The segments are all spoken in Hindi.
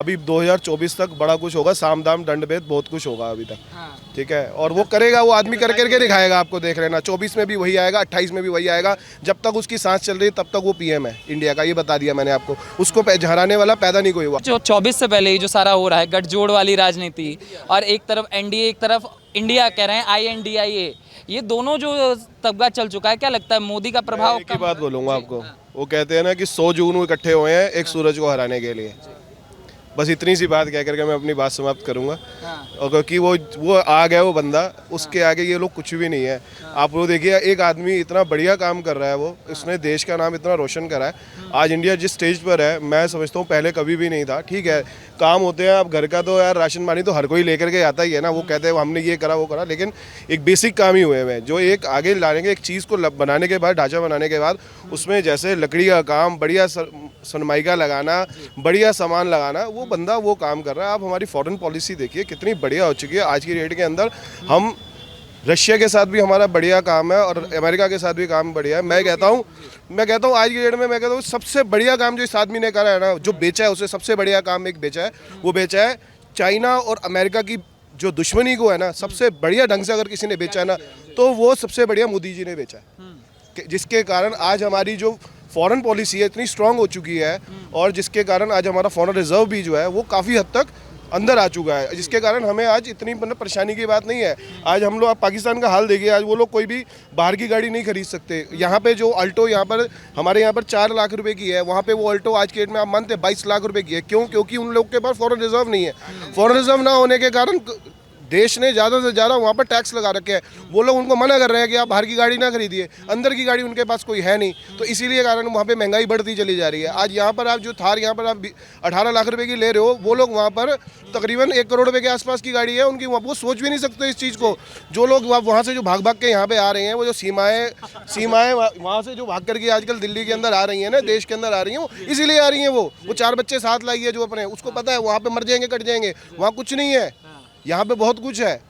अभी 2024 तक बड़ा कुछ होगा, साम दाम दंड भेद बहुत कुछ होगा अभी तक। ठीक है, और वो करेगा, वो आदमी कर करके दिखाएगा आपको, देख लेना। 24 में भी वही आएगा, 28 में भी वही आएगा। जब तक उसकी सांस चल रही है तब तक वो पीएम है इंडिया का, ये बता दिया मैंने आपको। उसको हराने वाला पैदा नहीं कोई हुआ। जो 24 से पहले ही जो सारा हो रहा है गठजोड़ वाली राजनीति, और एक तरफ एनडीए, एक तरफ इंडिया कह रहे हैं INDIA, ये दोनों जो तबका चल चुका है, क्या लगता है मोदी का प्रभाव? एक ही बात बोलूँगा आपको, वो कहते हैं ना कि 100 जून इकट्ठे हुए हैं एक सूरज को हराने के लिए। बस इतनी सी बात कह करके मैं अपनी बात समाप्त करूंगा। और क्योंकि वो आ गया वो बंदा, उसके आगे ये लोग कुछ भी नहीं है। आप लोग देखिए, एक आदमी इतना बढ़िया काम कर रहा है, वो इसने देश का नाम इतना रोशन करा है। आज इंडिया जिस स्टेज पर है, मैं समझता हूँ पहले कभी भी नहीं था। ठीक है, काम होते हैं, अब घर का तो यार राशन पानी तो हर कोई लेकर के आता ही है ना। वो कहते हैं हमने ये करा वो करा, लेकिन एक बेसिक काम ही हुए हैं जो एक आगे लाने के, एक चीज़ को बनाने के बाद, ढांचा बनाने के बाद उसमें जैसे लकड़ी का काम, बढ़िया सनमाइका लगाना, बढ़िया सामान लगाना, वो बंदा वो काम कर रहा है। आप हमारी फॉरेन पॉलिसी देखिए कितनी बढ़िया हो चुकी है आज की डेट के अंदर। हम रशिया के साथ भी हमारा बढ़िया काम है और अमेरिका के साथ भी काम बढ़िया है। मैं कहता हूँ आज की डेट में, मैं कहता हूँ सबसे बढ़िया काम जो इस आदमी ने करा है ना, जो बेचा है, उसे सबसे बढ़िया काम एक बेचा है। वो बेचा है चाइना और अमेरिका की जो दुश्मनी को है ना, सबसे बढ़िया ढंग से अगर किसी ने बेचा है ना, तो वो सबसे बढ़िया मोदी जी ने बेचा है। जिसके कारण आज हमारी जो फॉरेन पॉलिसी है इतनी स्ट्रांग हो चुकी है, और जिसके कारण आज हमारा फॉरेन रिजर्व भी जो है वो काफ़ी हद तक अंदर आ चुका है, जिसके कारण हमें आज इतनी परेशानी की बात नहीं है। आज हम लोग, आप पाकिस्तान का हाल देखिए, आज वो लोग कोई भी बाहर की गाड़ी नहीं खरीद सकते। यहाँ पे जो अल्टो यहाँ पर हमारे यहाँ पर 4 लाख रुपए की है, वहाँ पे वो अल्टो आज के डेट में आप मानते हैं 22 लाख रुपए की है। क्यों? क्योंकि उन लोग के पास फॉरेन रिजर्व नहीं है। फॉरेन रिजर्व ना होने के कारण देश ने ज़्यादा से ज़्यादा वहाँ पर टैक्स लगा रखे हैं। वो लोग उनको मना कर रहे हैं कि आप बाहर की गाड़ी ना खरीदिए, अंदर की गाड़ी उनके पास कोई है नहीं, तो इसीलिए कारण वहाँ पे महंगाई बढ़ती चली जा रही है। आज यहाँ पर आप जो थार यहाँ पर आप 18 लाख रुपए की ले रहे हो, वो लोग वहाँ पर तकरीबन 1 करोड़ रुपए के आसपास की गाड़ी है उनकी। वो सोच भी नहीं सकते इस चीज़ को। जो लोग वहाँ से जो भाग भाग के यहाँ पे आ रहे हैं, वो जो सीमाएँ वहाँ से जो भाग करके आजकल दिल्ली के अंदर आ रही हैं ना, देश के अंदर आ रही हैं, वो इसीलिए आ रही हैं। वो 4 बच्चे साथ लाई है जो अपने, उसको पता है वहाँ पर मर जाएंगे, कट जाएंगे, वहाँ कुछ नहीं है, यहाँ पे बहुत कुछ है।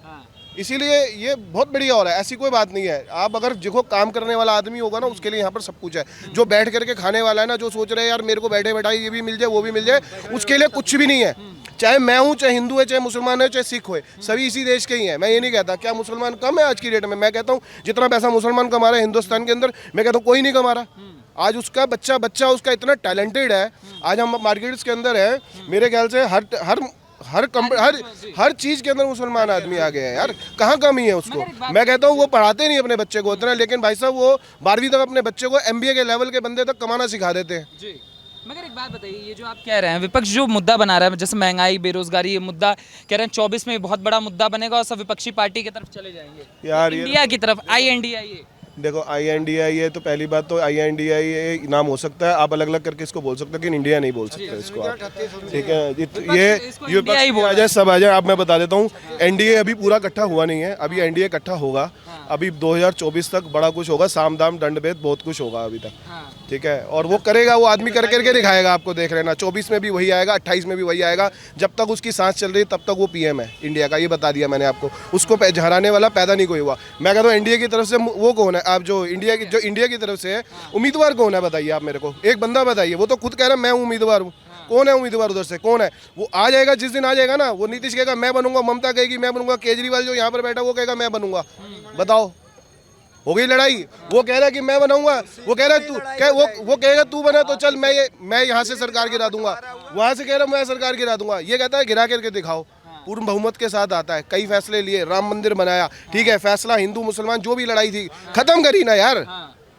इसीलिए ये बहुत बढ़िया हो रहा है, ऐसी कोई बात नहीं है। आप अगर देखो काम करने वाला आदमी होगा ना, उसके लिए यहाँ पर सब कुछ है। जो बैठ करके खाने वाला है ना, जो सोच रहे हैं यार मेरे को बैठे बैठाए ये भी मिल जाए वो भी मिल जाए, उसके लिए कुछ भी नहीं है। चाहे मैं हूँ, चाहे हिंदू है, चाहे मुसलमान है, चाहे सिख हो, सभी इसी देश के ही हैं। मैं ये नहीं कहता क्या मुसलमान कम है आज की डेट में। मैं कहता हूँ जितना पैसा मुसलमान कमा रहा है हिंदुस्तान के अंदर, मैं कहता हूँ कोई नहीं कमा रहा। आज उसका बच्चा उसका इतना टैलेंटेड है। आज हम मार्केट्स के अंदर है, मेरे ख्याल से हर चीज के अंदर मुसलमान आदमी आ गए हैं यार। कहाँ कमी है उसको? मैं कहता हूँ वो पढ़ाते नहीं अपने बच्चे को उतना, लेकिन भाई साहब वो 12वीं तक अपने बच्चे को MBA के लेवल के बंदे तक कमाना सिखा देते हैं जी। मगर एक बात बताइए, ये जो आप कह रहे हैं विपक्ष जो मुद्दा बना रहा है, जैसे महंगाई, बेरोजगारी, ये मुद्दा कह रहे हैं 24 में बहुत बड़ा मुद्दा बनेगा और सब विपक्षी पार्टी की तरफ चले जाएंगे यार, इंडिया की तरफ, INDIA। देखो INDIA तो पहली बात तो INDIA नाम हो सकता है, आप अलग अलग करके इसको बोल सकते हो, लेकिन इंडिया नहीं बोल सकते इसको आप। ठीक है, ये सब आ जाए। आप मैं बता देता हूँ, NDA अभी पूरा इकट्ठा हुआ नहीं है, अभी NDA इकट्ठा होगा। अभी 2024 तक बड़ा कुछ होगा, साम दाम दंड भेद बहुत कुछ होगा अभी तक। ठीक है, और वो करेगा, वो आदमी कर करके दिखाएगा आपको, देख लेना। 24 में भी वही आएगा, 28 में भी वही आएगा। जब तक उसकी सांस चल रही है तब तक वो पीएम है इंडिया का, ये बता दिया मैंने आपको। उसको हराने वाला पैदा नहीं कोई हुआ। मैं कहता हूँ इंडिया की तरफ से वो कौन है? आप जो इंडिया की तरफ से है उम्मीदवार कौन है बताइए आप मेरे को, एक बंदा बताइए। वो तो खुद कह रहा है मैं उम्मीदवार हूँ। कौन है उम्मीदवार उधर से? कौन है? वो आ जाएगा, जिस दिन आ जाएगा ना, वो नीतीश कहेगा मैं बनूंगा, ममता कहेगी मैं बनूंगा, केजरीवाल जो यहाँ पर बैठा वो कहेगा मैं बनूंगा। बताओ, हो गई लड़ाई। वो कह रहा है कि मैं बनाऊंगा, वो कह रहा है तू, वो कहेगा तू बना तो चल मैं यहाँ से सरकार गिरा दूंगा, वहां से कह रहा मैं सरकार गिरा दूंगा। ये कहता है गिरा करके दिखाओ। पूर्ण बहुमत के साथ आता है, कई फैसले लिए, राम मंदिर बनाया, ठीक है, फैसला हिंदू मुसलमान जो भी लड़ाई थी खत्म करी ना यार,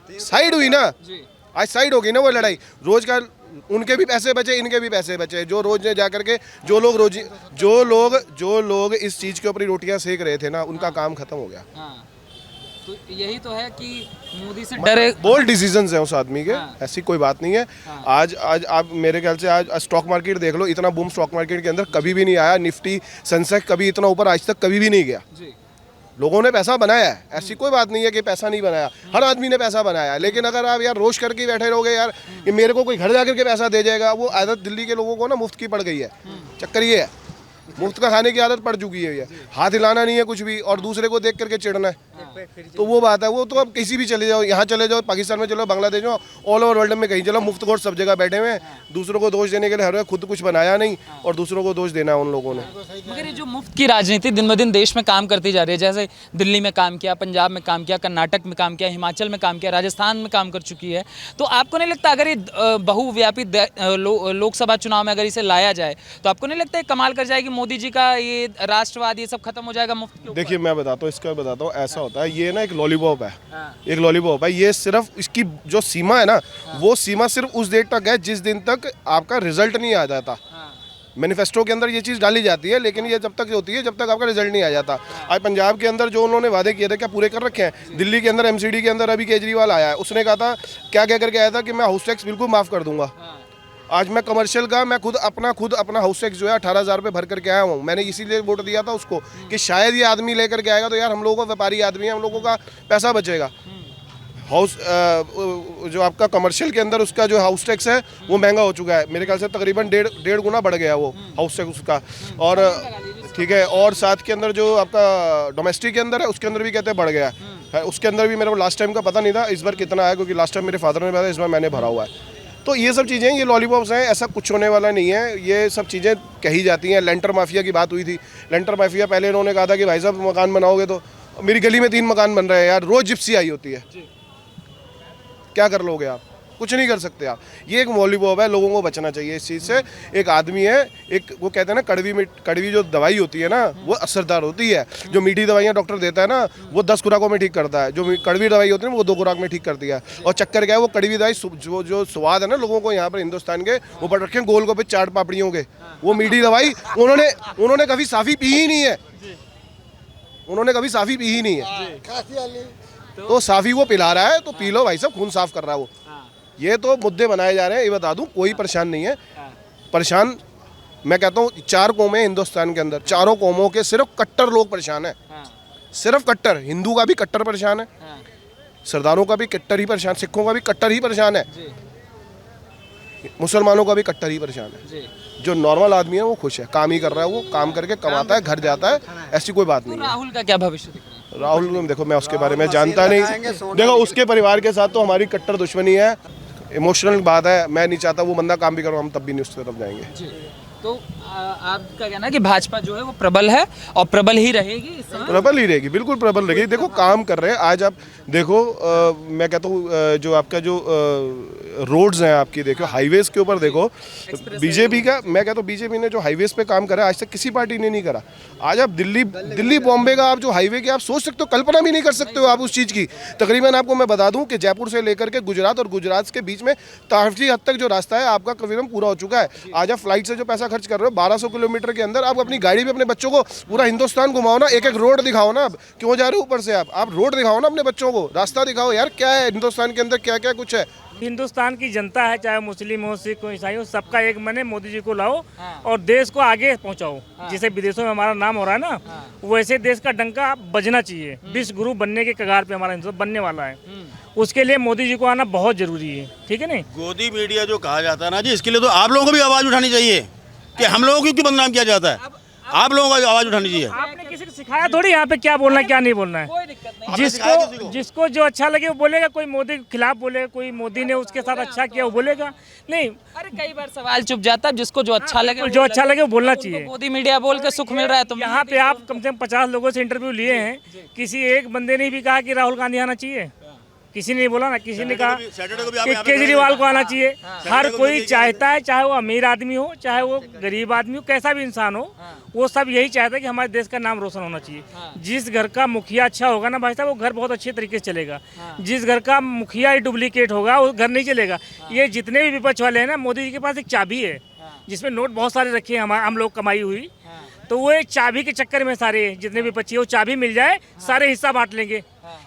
साइड हुई ना। आज साइड हो गई ना वो लड़ाई। रोजगार, उनके भी पैसे बचे, इनके भी पैसे बचे। जो रोज ने जा करके जो लोग इस चीज के ऊपर रोटियां सेक रहे थे ना, उनका काम खत्म हो गया। तो यही तो है कि मोदी से डरे। बोल्ड डिसीजंस हैं उस आदमी के, ऐसी कोई बात नहीं है। आज आप मेरे ख्याल से आज स्टॉक मार्केट देख लो, इतना बूम स्टॉक मार्केट के अंदर कभी भी नहीं आया। निफ्टी, सेंसेक्स कभी इतना ऊपर आज तक कभी भी नहीं गया। लोगों ने पैसा बनाया है, ऐसी कोई बात नहीं है कि पैसा नहीं बनाया, हर आदमी ने पैसा बनाया है। लेकिन अगर आप यार रोज करके बैठे रहोगे यार कि मेरे को कोई घर जाकर के पैसा दे जाएगा, वो आदत दिल्ली के लोगों को ना मुफ्त की पड़ गई है। चक्कर ये है, मुफ्त का खाने की आदत पड़ चुकी है। हाथ हिलाना नहीं है कुछ भी, और दूसरे को देख करके चिढ़ना है। तो वो बात है, वो तो अब किसी भी चले जाओ, यहाँ चले जाओ, पाकिस्तान में चलो, बांग्लादेश में, ऑल ओवर वर्ल्ड में कहीं चलो, मुफ्त कोर्ट सब जगह बैठे हुए हैं। दूसरों को दोष देने के लिए हर खुद कुछ बनाया नहीं और दूसरों को दोष देना है उन लोगों ने। मगर ये जो मुफ्त की राजनीति दिन ब दिन देश में काम करती जा रही है, जैसे दिल्ली में काम किया, पंजाब में काम किया, कर्नाटक में काम किया, हिमाचल में काम किया, राजस्थान में काम कर चुकी है, तो आपको नहीं लगता अगर ये बहुव्यापी लोकसभा चुनाव में अगर इसे लाया जाए तो आपको नहीं लगता है कमाल कर जाएगी मोदी जी का ये राष्ट्रवाद, ये सब खत्म हो जाएगा मुफ्त के ऊपर? देखिए मैं बताता हूँ, इसका बताता हूँ, ऐसा होता है, ये ना एक लॉलीपॉप है, एक लॉलीपॉप है, ये सिर्फ इसकी जो सीमा है ना, वो सीमा सिर्फ उस देर तक है जिस दिन तक आपका रिजल्ट नहीं आ जाता। मैनिफेस्टो के अंदर ये चीज़ डाली जाती है, लेकिन ये जब तक होती है जब तक आपका रिजल्ट नहीं आ जाता। आज पंजाब के अंदर जो उन्होंने वादे किए थे क्या पूरे कर रखे हैं? दिल्ली के अंदर एमसीडी के अंदर अभी केजरीवाल आया है, उसने कहा था, क्या कह करके आया था कि मैं हाउस टैक्स बिल्कुल माफ़ कर दूंगा। आज मैं कमर्शियल का मैं खुद अपना हाउस टैक्स जो है 18,000 रुपये भर करके आया हूँ। मैंने इसीलिए वोट दिया था उसको कि शायद ये आदमी लेकर के आएगा तो यार हम लोगों का व्यापारी आदमी है, हम लोगों का पैसा बचेगा। हाउस जो आपका कमर्शियल के अंदर उसका जो हाउस टैक्स है वो महंगा हो चुका है, मेरे ख्याल से तकरीबन डेढ़ गुना बढ़ गया वो हाउस टैक्स उसका। और ठीक है, और साथ के अंदर जो आपका डोमेस्टिक के अंदर है उसके अंदर भी कहते हैं बढ़ गया है। उसके अंदर भी मेरे को लास्ट टाइम का पता नहीं था इस बार कितना है, क्योंकि लास्ट टाइम मेरे फादर ने बताया, इस बार मैंने भरा हुआ है। तो ये सब चीज़ें, ये लॉलीपॉप्स हैं, ऐसा कुछ होने वाला नहीं है। ये सब चीज़ें कही जाती हैं। लेंटर माफिया की बात हुई थी, लेंटर माफिया पहले इन्होंने कहा था कि भाई साहब मकान बनाओगे तो, मेरी गली में 3 मकान बन रहे हैं यार, रोज़ जिप्सी आई होती है, क्या कर लोगे आप? कुछ नहीं कर सकते आप। ये एक लॉलीपॉप है, लोगों को बचना चाहिए इस चीज़ से। एक आदमी है, एक वो कहते हैं ना कड़वी जो दवाई होती है ना वो असरदार होती है। जो मीठी दवाइयाँ डॉक्टर देता है ना वो 10 खुराकों में ठीक करता है, जो कड़वी दवाई होती है वो 2 खुराक में ठीक करती है। और चक्कर क्या है, वो कड़वी दवाई जो स्वाद है ना लोगों को यहाँ पर हिंदुस्तान के वो बढ़ रखे हैं गोल गोपे चाट पापड़ियों के। वो मीठी दवाई उन्होंने कभी साफ़ी पी ही नहीं है, उन्होंने कभी साफ़ी पी ही नहीं है। तो साफ़ी वो पिला रहा है तो पी लो भाई साहब, खून साफ कर रहा है वो। ये तो मुद्दे बनाए जा रहे हैं, ये बता दूं, कोई परेशान नहीं है। परेशान मैं कहता हूँ 4 कौमें हिंदुस्तान के अंदर, चारों कौमों के सिर्फ कट्टर लोग परेशान हैं, सिर्फ कट्टर। हिंदू का भी कट्टर परेशान है, सरदारों का भी कट्टर ही परेशान, सिखों का भी कट्टर ही परेशान है, मुसलमानों का भी कट्टर ही परेशान है। जो नॉर्मल आदमी है वो खुश है, काम ही कर रहा है, वो काम करके कमाता है, घर जाता है, ऐसी कोई बात नहीं है। राहुल का क्या भविष्य दिख रहा है? राहुल देखो मैं उसके बारे में जानता नहीं, देखो उसके परिवार के साथ तो हमारी कट्टर दुश्मनी है, इमोशनल बात है। मैं नहीं चाहता वो बंदा काम भी करो, हम तब भी नहीं उस तरफ जाएंगे। तो आपका कहना है कि भाजपा जो है वो प्रबल है और प्रबल ही रहेगी इस समय? प्रबल ही रहेगी, बिल्कुल प्रबल रहेगी। देखो काम कर रहे हैं। आज आप देखो मैं कहता हूँ जो आपका जो रोड्स हैं आपकी, देखो हाईवेज के ऊपर देखो, बीजेपी का, मैं कहता हूँ बीजेपी ने जो हाईवेज पे काम करा आज तक किसी पार्टी ने नहीं करा। आज आप दिल्ली बॉम्बे का आप जो हाईवे के आप सोच सकते हो, कल्पना भी नहीं कर सकते हो आप उस चीज़ की। तकरीबन आपको मैं बता दूं कि जयपुर से लेकर के गुजरात और गुजरात के बीच में काफ़ी हद तक जो रास्ता है आपका तकरीबन पूरा हो चुका है। आज आप फ्लाइट से जो पैसा खर्च कर रहे हो 1200 किलोमीटर के अंदर, आप अपनी गाड़ी पे अपने बच्चों को पूरा हिंदुस्तान घुमाओ ना, एक रोड दिखाओ ना। क्यों जा रहे हो ऊपर से? आप रोड दिखाओ ना अपने बच्चों को, रास्ता दिखाओ यार, क्या है हिंदुस्तान के अंदर, क्या क्या कुछ है। हिंदुस्तान की जनता है, चाहे मुस्लिम हो, सिख हो, ईसाई हो, सबका एक मन है, मोदी जी को लाओ और देश को आगे पहुंचाओ। जैसे विदेशों में हमारा नाम हो रहा है ना, वैसे देश का डंका बजना चाहिए। विश्व गुरु बनने के कगार पे हमारा हिंदुस्तान बनने वाला है, उसके लिए मोदी जी को आना बहुत जरूरी है। ठीक है नहीं? गोदी मीडिया जो कहा जाता है ना जी, इसके लिए तो आप लोगों को भी आवाज उठानी चाहिए कि हम लोगों को क्यों बदनाम किया जाता है। आप लोगों को आवाज उठानी चाहिए। आपने किसी को सिखाया थोड़ी यहाँ पे क्या बोलना क्या नहीं बोलना है। कोई दिक्कत नहीं। जिसको जो अच्छा लगे वो बोलेगा। कोई मोदी के खिलाफ बोलेगा, कोई मोदी ने उसके साथ अच्छा किया वो बोलेगा नहीं। अरे कई बार सवाल चुप जाता है, जिसको जो अच्छा लगे, जो अच्छा लगे वो बोलना चाहिए। मोदी मीडिया बोल के सुख मिल रहा है। तुम यहाँ पे आप कम से कम 50 लोगों से इंटरव्यू लिए हैं, किसी एक बंदे ने भी कहा कि राहुल गांधी आना चाहिए? किसी ने बोला ना, किसी ने कहा कि केजरीवाल को आना चाहिए। हर कोई चाहता है, चाहे वो अमीर आदमी हो, चाहे वो गरीब आदमी हो, कैसा भी इंसान हो, वो सब यही चाहता है कि हमारे देश का नाम रोशन होना चाहिए। जिस घर का मुखिया अच्छा होगा ना भाई साहब, वो घर बहुत अच्छे तरीके से चलेगा। जिस घर का मुखिया ही डुप्लीकेट होगा वो घर नहीं चलेगा। ये जितने भी विपक्ष वाले हैं ना, मोदी जी के पास एक चाबी है जिसमें नोट बहुत सारे रखे हैं हम लोग कमाई हुई, तो वो एक चाबी के चक्कर में सारे जितने भी बच्चे, वो चाबी मिल जाए सारे हिस्सा बांट लेंगे।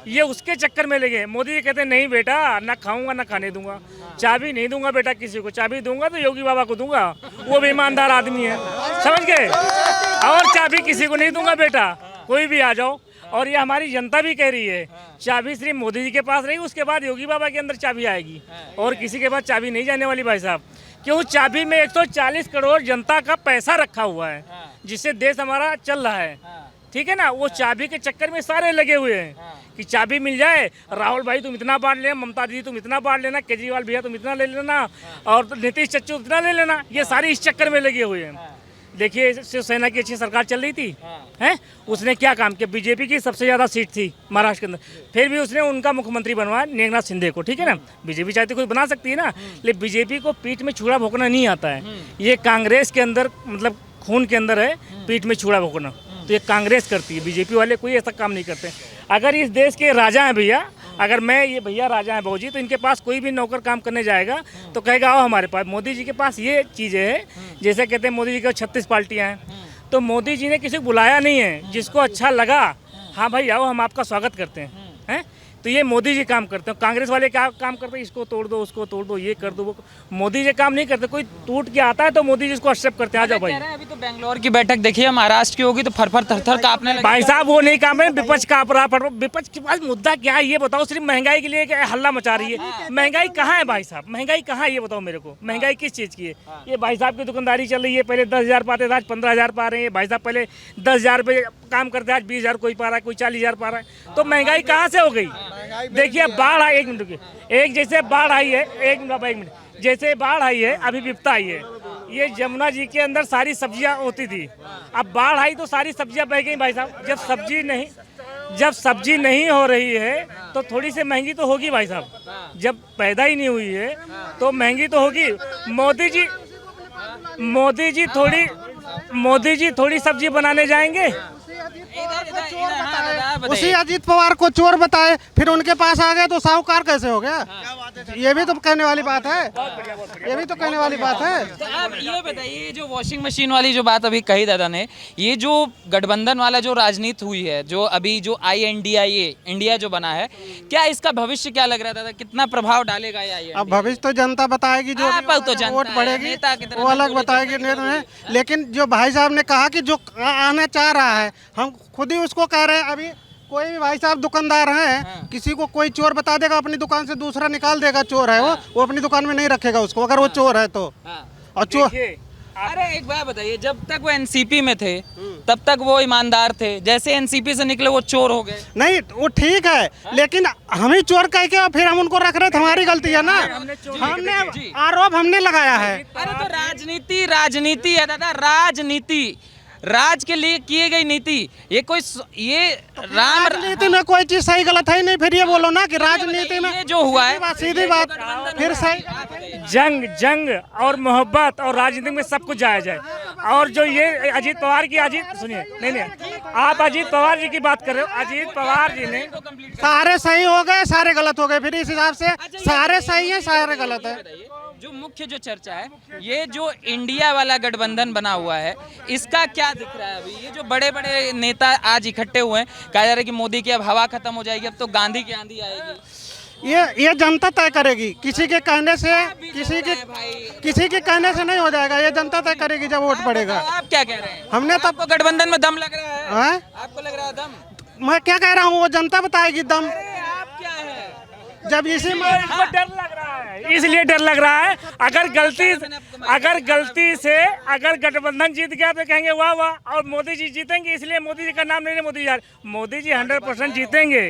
ये उसके चक्कर में लगे। मोदी जी कहते हैं नहीं बेटा, ना खाऊंगा ना खाने दूंगा, चाबी नहीं दूंगा बेटा किसी को। चाबी दूंगा तो योगी बाबा को दूंगा, वो भी ईमानदार आदमी है, समझ गए। और चाबी किसी को नहीं दूंगा बेटा, कोई भी आ जाओ। और ये हमारी जनता भी कह रही है, चाबी सिर्फ मोदी जी के पास रहेगी, उसके बाद योगी बाबा के अंदर चाबी आएगी और किसी के पास चाबी नहीं जाने वाली भाई साहब। क्यों? चाबी में 140 करोड़ जनता का पैसा रखा हुआ है जिससे देश हमारा चल रहा है। ठीक है ना? वो चाबी के चक्कर में सारे लगे हुए हैं। कि चाबी मिल जाए, राहुल भाई तुम इतना बांट लेना, ममता दीदी तुम इतना बांट लेना, केजरीवाल भैया तुम इतना ले लेना और नीतीश चच्चू इतना ले लेना। ये सारी इस चक्कर में लगे हुए हैं। देखिए शिवसेना की अच्छी सरकार चल रही थी, हैं, उसने क्या काम किया? बीजेपी की सबसे ज़्यादा सीट थी महाराष्ट्र के अंदर, फिर भी उसने उनका मुख्यमंत्री बनवाया एकनाथ शिंदे को, ठीक है ना। बीजेपी चाहती कुछ बना सकती है ना, लेकिन बीजेपी को पीठ में छुरा भोंकना नहीं आता है। ये कांग्रेस के अंदर मतलब खून के अंदर है पीठ में छुरा भोंकना, तो ये कांग्रेस करती है, बीजेपी वाले कोई ऐसा काम नहीं करते। अगर इस देश के राजा हैं भैया, अगर मैं ये भैया राजा हैं बहू जी, तो इनके पास कोई भी नौकर काम करने जाएगा तो कहेगा आओ हमारे पास। मोदी जी के पास ये चीज़ें हैं, जैसे कहते हैं मोदी जी के 36 पार्टियां हैं, तो मोदी जी ने किसी को बुलाया नहीं है। जिसको अच्छा लगा, हाँ भाई आओ हम आपका स्वागत करते हैं। तो ये मोदी जी काम करते हैं। कांग्रेस वाले क्या काम करते हैं? इसको तोड़ दो, उसको तोड़ दो, ये कर दो, वो। मोदी जी काम नहीं करते। कोई टूट के आता है तो मोदी जी इसको एक्सेप्ट करते हैं, आ जाओ भाई। अभी तो बेंगलोर की बैठक देखिए, महाराष्ट्र की होगी तो फर थर कांपने लगे। भाई साहब वो नहीं काम है, विपक्ष कांप रहा। विपक्ष के पास मुद्दा क्या है ये बताओ? सिर्फ महंगाई के लिए क्या हल्ला मचा रही है? महंगाई कहाँ है भाई साहब? महंगाई कहाँ है ये बताओ मेरे को? महंगाई किस चीज़ की है? ये भाई साहब की दुकानदारी चल रही है, पहले 10,000 पाते थे, आज 15,000 पा रहे हैं। भाई साहब पहले 10,000 रुपये काम करते, आज 20,000 कोई पा रहा है, कोई 40,000 पा रहा है। तो महंगाई कहाँ से हो गई? देखिए बाढ़ आई, एक मिनट रुकिए, एक जैसे बाढ़ आई है, एक मिनट, जैसे बाढ़ आई है, अभी विपत्ता आई है। ये जमुना जी के अंदर सारी सब्जियां होती थी, अब बाढ़ आई तो सारी सब्जियां बह गई भाई साहब। जब सब्जी नहीं हो रही है तो थोड़ी सी महंगी तो होगी भाई साहब। जब पैदा ही नहीं हुई है तो महंगी तो होगी। मोदी जी थोड़ी सब्जी बनाने जाएंगे। उसी अजीत पवार को चोर बताए, फिर उनके पास आ गए तो साहूकार कैसे हो गया? ये भी तो कहने वाली बात है, ये भी तो कहने वाली बात है। तो आप ये बताइए, जो वॉशिंग मशीन वाली जो बात अभी कही दादा ने, ये जो गठबंधन वाला जो राजनीति हुई है, जो अभी जो INDIA इंडिया जो बना है, क्या इसका भविष्य क्या लग रहा था? कितना प्रभाव डालेगा ये? अब भविष्य तो जनता बताएगी, जो तो जनता वोट है, पड़ेगी नेता की तरह वो अलग बोली बताएगी नेता में। लेकिन जो भाई साहब ने कहा कि जो आना चाह रहा है, हम खुद ही उसको कह रहे हैं। अभी कोई भी भाई साहब दुकानदार हैं, किसी को कोई चोर बता देगा, अपनी दुकान से दूसरा निकाल देगा चोर है वो अपनी दुकान में नहीं रखेगा उसको, अगर वो चोर है तो। और चोर, अरे एक बात बताइए, जब तक वो एनसीपी में थे तब तक वो ईमानदार थे, जैसे एनसीपी से निकले वो चोर हो गए। नहीं वो ठीक है, लेकिन हम ही चोर कह के और फिर हम उनको रख रहे थे, हमारी गलती है ना। हमने आरोप हमने लगाया है। अरे तो राजनीति है दादा, राजनीति, राज के लिए किए गई नीति। ये कोई ये राजनीति में कोई चीज सही गलत है ही नहीं। फिर ये बोलो ना कि राजनीति में ये जो हुआ है सीधी बात, फिर सही। जंग और मोहब्बत और राजनीति में सब कुछ जायज है। और जो ये अजीत पवार की, सुनिए, नहीं आप अजीत पवार जी की बात कर रहे हो। अजीत पवार जी ने सारे सही हो गए, सारे गलत हो गए, फिर इस हिसाब से सारे सही है, सारे गलत है। जो मुख्य जो चर्चा है, ये जो इंडिया वाला गठबंधन बना हुआ है, इसका क्या दिख रहा है अभी? ये जो बड़े बड़े नेता आज इकट्ठे हुए हैं, कहा जा रहा है कि मोदी की अब हवा खत्म हो जाएगी, अब तो गांधी की आंधी आएगी। ये जनता तय करेगी, किसी के कहने से किसी के कहने से नहीं हो जाएगा। ये जनता तय करेगी जब वोट पड़ेगा। आप क्या कह रहे हैं? हमने तब आपको गठबंधन में दम लग रहा है? आपको लग रहा है दम? मैं क्या कह रहा हूँ, वो जनता बताएगी दम। आप क्या है? जब इसी में इसको डर लग रहा है, इसलिए डर लग रहा है। अगर गलती से अगर गठबंधन जीत गया तो कहेंगे वाह वाह, और मोदी जी जीतेंगे, इसलिए मोदी जी का नाम नहीं, मोदी जी 100% जीतेंगे।